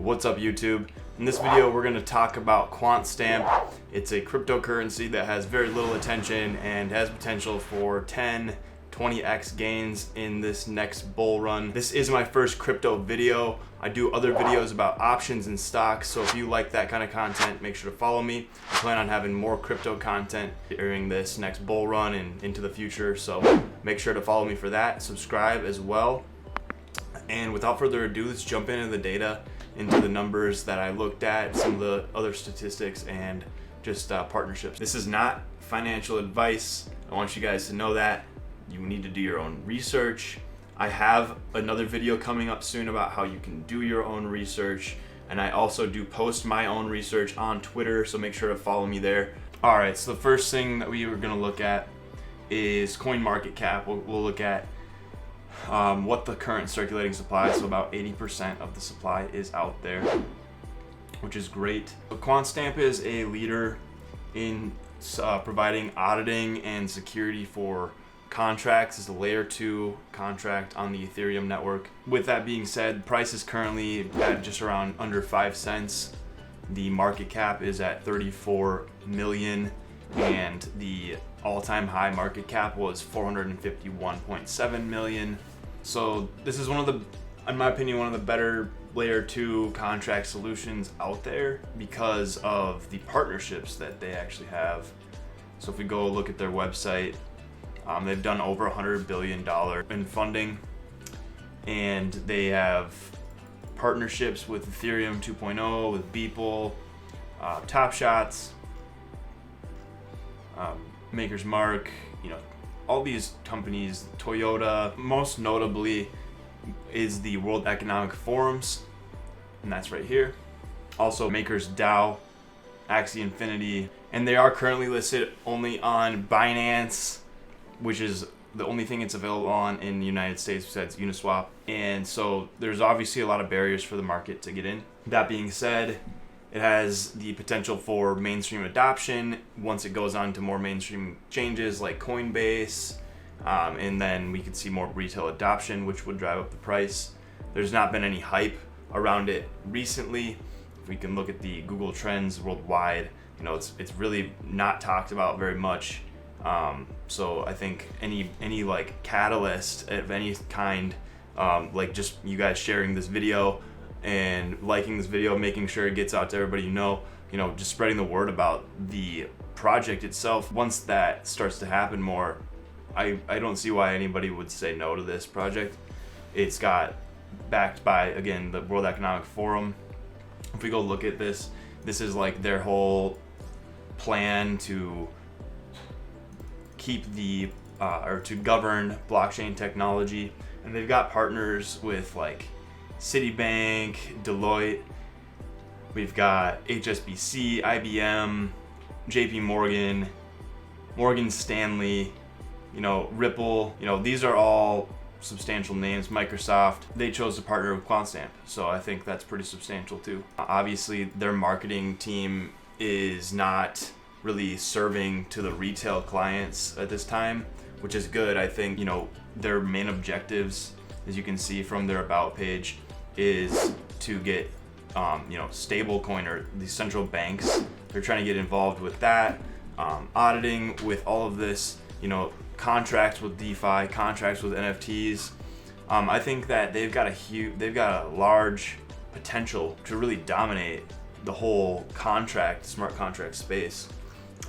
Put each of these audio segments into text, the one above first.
What's up, YouTube? In this video we're going to talk about Quantstamp. It's a cryptocurrency that has very little attention and has potential for 10-20x gains in this next bull run. This is my first crypto video. I do other videos about options and stocks, so if you like that kind of content, make sure to follow me. I plan on having more crypto content during this next bull run and into the future, so make sure to follow me for that. Subscribe as well. And without further ado, let's jump into the data, into the numbers that I looked at, some of the other statistics, and just partnerships. This is not financial advice. I want you guys to know that. You need to do your own research. I have another video coming up soon about how you can do your own research, and I also do post my own research on Twitter, so make sure to follow me there. All right, so the first thing that we were gonna look at is coin market cap. We'll look at what the current circulating supply is. So about 80% of the supply is out there, which is great. Quantstamp is a leader in providing auditing and security for contracts. It's a layer 2 contract on the Ethereum network. With that being said, price is currently at just around under 5 cents. The market cap is at 34 million, and the all-time high market cap was 451.7 million. So this is one of the, in my opinion, one of the better layer 2 contract solutions out there because of the partnerships that they actually have. So if we go look at their website, they've done over $100 billion in funding, and they have partnerships with Ethereum 2.0, with Beeple, Top Shots, Maker's Mark, all these companies, Toyota. Most notably is the World Economic Forums, and that's right here. Also Maker's DAO, Axie Infinity, and they are currently listed only on Binance, which is the only thing it's available on in the United States besides Uniswap. And so there's obviously a lot of barriers for the market to get in. That being said, it has the potential for mainstream adoption once it goes on to more mainstream changes like Coinbase, and then we could see more retail adoption, which would drive up the price. There's not been any hype around it recently. If we can look at the Google Trends worldwide, it's really not talked about very much. So I think any like catalyst of any kind, like just you guys sharing this video and liking this video, making sure it gets out to everybody just spreading the word about the project itself. Once that starts to happen more, I don't see why anybody would say no to this project. It's got backed by, again, the World Economic Forum. If we go look at this is like their whole plan to keep the or to govern blockchain technology, and they've got partners with like Citibank, Deloitte, we've got HSBC, IBM, JP Morgan, Morgan Stanley, Ripple, these are all substantial names. Microsoft, they chose to partner with Quantstamp, so I think that's pretty substantial too. Obviously their marketing team is not really serving to the retail clients at this time, which is good. I think their main objectives, as you can see from their about page, is to get stable coin, or the central banks. They're trying to get involved with that, auditing with all of this, contracts with DeFi, contracts with NFTs. I think that they've got a large potential to really dominate the whole smart contract space.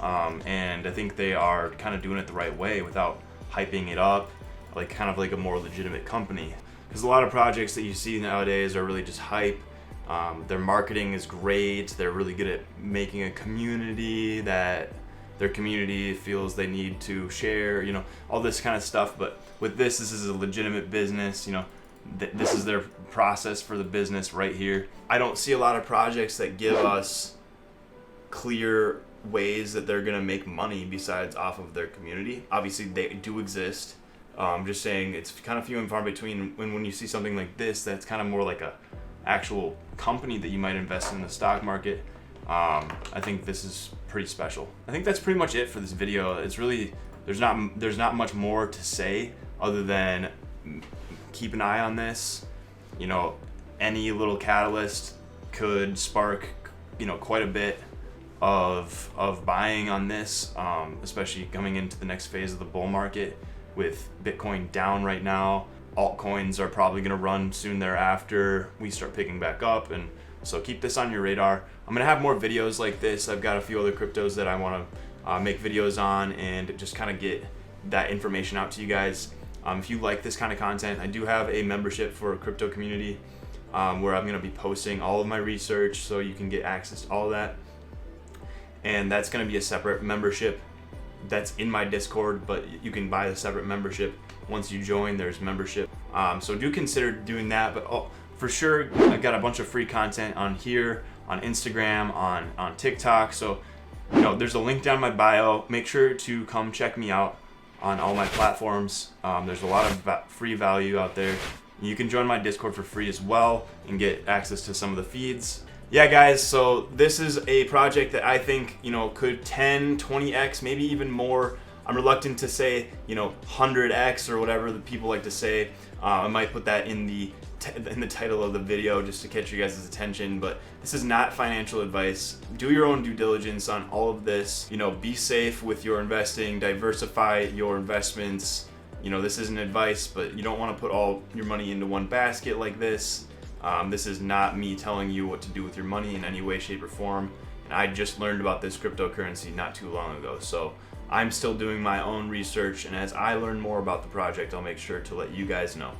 And I think they are kind of doing it the right way without hyping it up, kind of like a more legitimate company. Because a lot of projects that you see nowadays are really just hype. Their marketing is great. They're really good at making a community that their community feels they need to share, all this kind of stuff. But with this is a legitimate business. This is their process for the business right here. I don't see a lot of projects that give us clear ways that they're gonna make money besides off of their community. Obviously they do exist. I'm just saying it's kind of few and far between when you see something like this that's kind of more like a actual company that you might invest in the stock market. I think this is pretty special. I think that's pretty much it for this video. It's really, there's not much more to say other than keep an eye on this. Any little catalyst could spark, quite a bit of buying on this, especially coming into the next phase of the bull market with Bitcoin down right now. Altcoins are probably going to run soon thereafter. We start picking back up, and so keep this on your radar. I'm going to have more videos like this. I've got a few other cryptos that I want to make videos on and just kind of get that information out to you guys. If you like this kind of content, I do have a membership for a crypto community where I'm going to be posting all of my research, so you can get access to all of that. And that's going to be a separate membership that's in my Discord, but you can buy a separate membership. Once you join, there's membership. So do consider doing that. But for sure, I've got a bunch of free content on here, on Instagram, on TikTok. So there's a link down in my bio. Make sure to come check me out on all my platforms. There's a lot of free value out there. You can join my Discord for free as well and get access to some of the feeds. Yeah, guys, so this is a project that I think, could 10, 20x, maybe even more. I'm reluctant to say, 100x or whatever the people like to say. I might put that in the title of the video just to catch you guys' attention, but this is not financial advice. Do your own due diligence on all of this. Be safe with your investing, diversify your investments. This isn't advice, but you don't want to put all your money into one basket like this. This is not me telling you what to do with your money in any way, shape, or form. And I just learned about this cryptocurrency not too long ago. So I'm still doing my own research, and as I learn more about the project, I'll make sure to let you guys know.